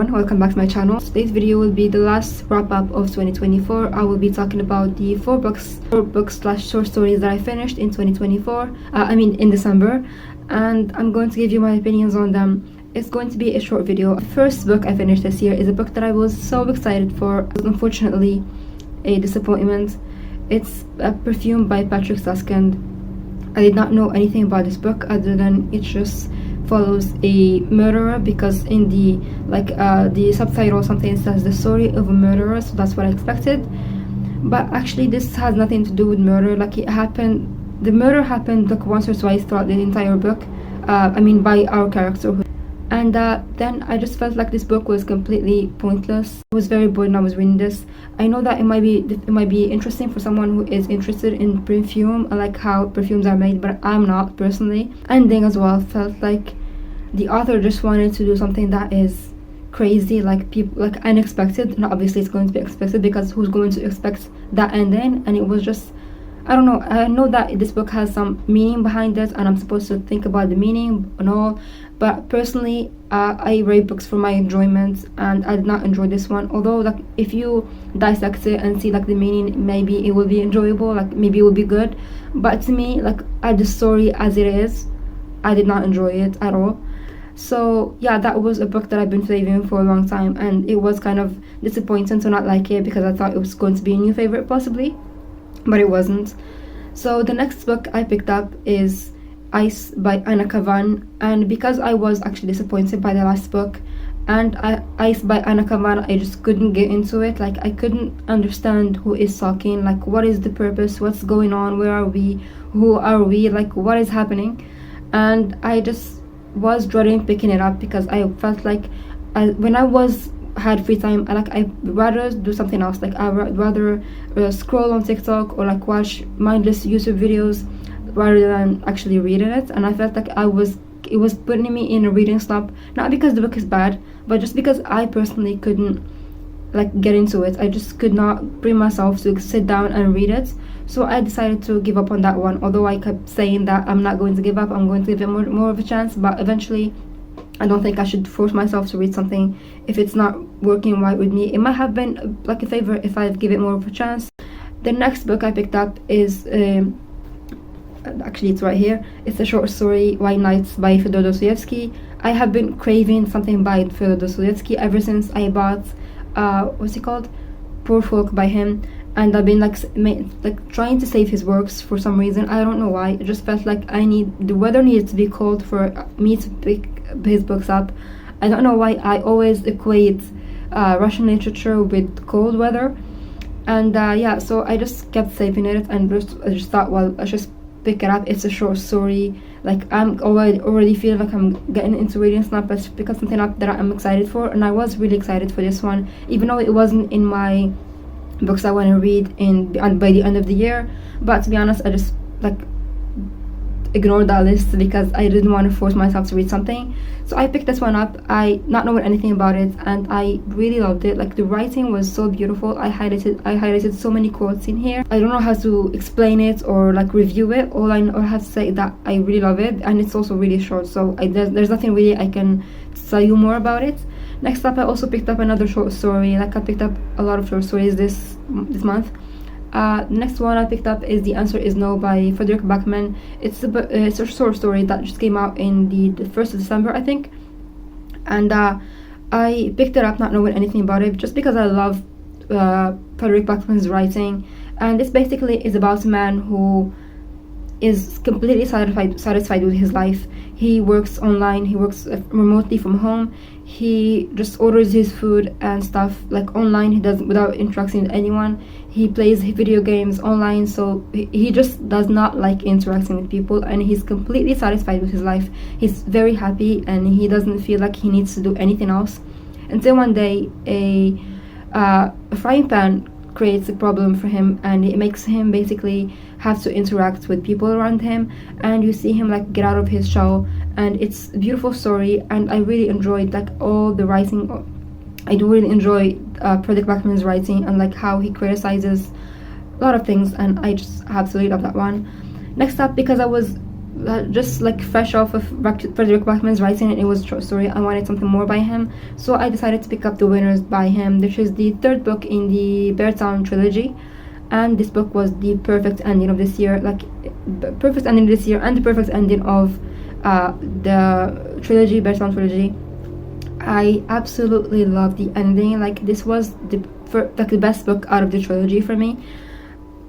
everyone, welcome back to my channel. Today's video will be the last wrap up of 2024. I will be talking about the four books slash short stories that I finished in 2024, in December, and I'm going to give you my opinions on them. It's going to be a short video. The first book I finished this year is a book that I was so excited for. It was unfortunately a disappointment. It's a Perfume by Patrick Susskind. I did not know anything about this book other than it just follows a murderer, because in the subtitle something says the story of a murderer, so that's what I expected. But actually this has nothing to do with murder. The murder happened like once or twice throughout the entire book, by our character. And then I just felt like this book was completely pointless. I was very bored when I was reading this. I know that it might be interesting for someone who is interested in perfume and like how perfumes are made, but I'm not personally. Ending as well felt like the author just wanted to do something that is crazy, like unexpected. And obviously it's going to be expected, because who's going to expect that ending? And it was just, I don't know. I know that this book has some meaning behind it, and I'm supposed to think about the meaning and all. But personally, I read books for my enjoyment, and I did not enjoy this one. Although, if you dissect it and see the meaning, maybe it will be enjoyable. Maybe it will be good. But to me, at the story as it is, I did not enjoy it at all. So yeah, that was a book that I've been saving for a long time, and it was kind of disappointing to not like it, because I thought it was going to be a new favorite possibly, but it wasn't. So the next book I picked up is Ice by Anna Kavan, and because I was actually disappointed by the last book, and Ice by Anna Kavan, I just couldn't get into it. I couldn't understand who is talking, what is the purpose, what's going on, where are we, who are we, what is happening. And I just was dreading picking it up, because I felt like when I had free time, I'd rather do something else. I'd rather scroll on TikTok or watch mindless YouTube videos rather than actually reading it. And I felt like it was putting me in a reading slump, not because the book is bad, but just because I personally couldn't get into it. I just could not bring myself to sit down and read it. So I decided to give up on that one, although I kept saying that I'm not going to give up, I'm going to give it more of a chance. But eventually I don't think I should force myself to read something if it's not working right with me. It might have been a favorite if I give it more of a chance. The next book I picked up is actually it's right here. It's a short story, White Nights by Fyodor Dostoevsky. I have been craving something by Fyodor Dostoevsky ever since I bought what's it called, Poor Folk by him, and I've been trying to save his works for some reason. I don't know why. It just felt like the weather needed to be cold for me to pick his books up. I don't know why I always equate Russian literature with cold weather. And so I just kept saving it, and I just thought, well, I just pick it up. It's a short story. I'm already feel like I'm getting into reading slump, but because something up that I'm excited for, and I was really excited for this one, even though it wasn't in my books I want to read by the end of the year. But to be honest, I just ignored that list because I didn't want to force myself to read something. So I picked this one up, I not knowing anything about it, and I really loved it. The writing was so beautiful. I highlighted so many quotes in here. I don't know how to explain it or review it. All I have to say that I really love it, and it's also really short, so there's nothing really I can tell you more about it. Next up, I also picked up another short story. I picked up a lot of short stories this month. Next one I picked up is The Answer Is No by Fredrik Backman. It's a short story that just came out in the 1st of December, I think. And I picked it up not knowing anything about it, just because I love Fredrik Backman's writing. And this basically is about a man who is completely satisfied with his life. He works online, he works remotely from home. He just orders his food and stuff online. He does without interacting with anyone. He plays video games online, so he just does not like interacting with people, and he's completely satisfied with his life. He's very happy, and he doesn't feel like he needs to do anything else. Until one day a frying pan creates a problem for him, and it makes him basically have to interact with people around him, and you see him get out of his shell. And it's a beautiful story, and I really enjoyed all the writing. I do really enjoy Fredrik Backman's writing, and how he criticizes a lot of things, and I just absolutely love that one. Next up, because I was just like fresh off of Frederick Backman's writing, and it was a short story. I wanted something more by him, so I decided to pick up The Winners by him, which is the third book in the Beartown trilogy. And this book was the perfect ending of this year, like perfect ending this year, and the perfect ending of the trilogy, Beartown trilogy. I absolutely love the ending. Like, this was the best book out of the trilogy for me.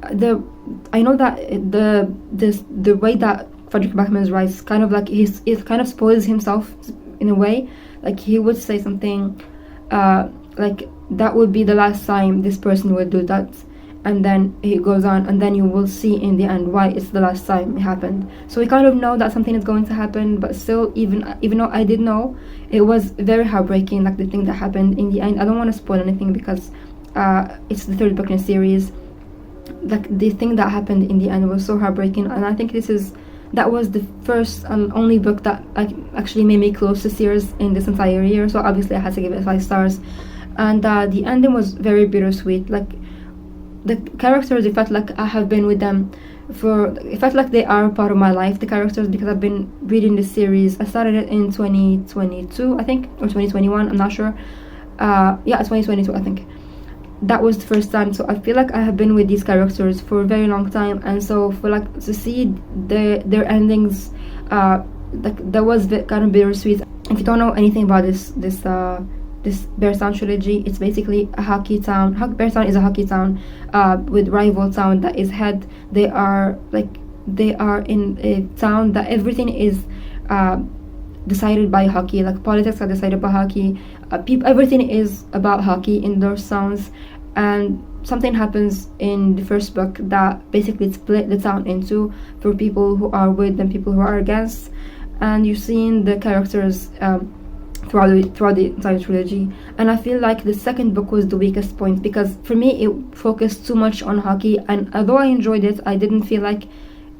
I know that the way that Frederick Backman writes, kind of like it kind of spoils himself in a way. Like, he would say something like, that would be the last time this person would do that, and then he goes on, and then you will see in the end why it's the last time it happened. So we kind of know that something is going to happen, but still, even though I did know, it was very heartbreaking, like the thing that happened in the end. I don't want to spoil anything because it's the third book in the series. Like, the thing that happened in the end was so heartbreaking, and I think that was the first and only book that actually made me close to Sears in this entire year. So obviously I had to give it 5 stars, and the ending was very bittersweet. Like, the characters, it felt like I have been with them it felt like they are part of my life, the characters, because I've been reading this series. I started it in 2022, I think, or 2021, I'm not sure. It's 2022, I think. That was the first time, so I feel like I have been with these characters for a very long time, and so for like to see their endings, like, that was kind of bittersweet. If you don't know anything about this Beartown trilogy, it's basically a hockey town. Beartown is a hockey town with rival town that is head. They are in a town that everything is decided by hockey. Like, politics are decided by hockey. Everything is about hockey in those towns, and something happens in the first book that basically split the town into, for people who are with and people who are against. And you're seeing the characters throughout the entire trilogy, and I feel like the second book was the weakest point, because for me it focused too much on hockey, and although I enjoyed it, I didn't feel like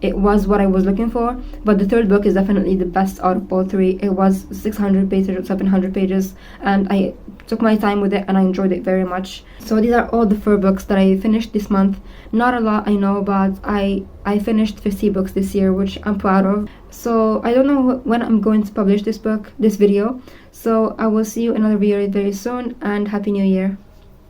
it was what I was looking for. But the third book is definitely the best out of all three. It was 600 pages or 700 pages, and I took my time with it, and I enjoyed it very much. So these are all the 4 books that I finished this month. Not a lot, I know, but I finished 50 books this year, which I'm proud of. So I don't know when I'm going to publish this video, so I will see you in another video very soon, and Happy New Year.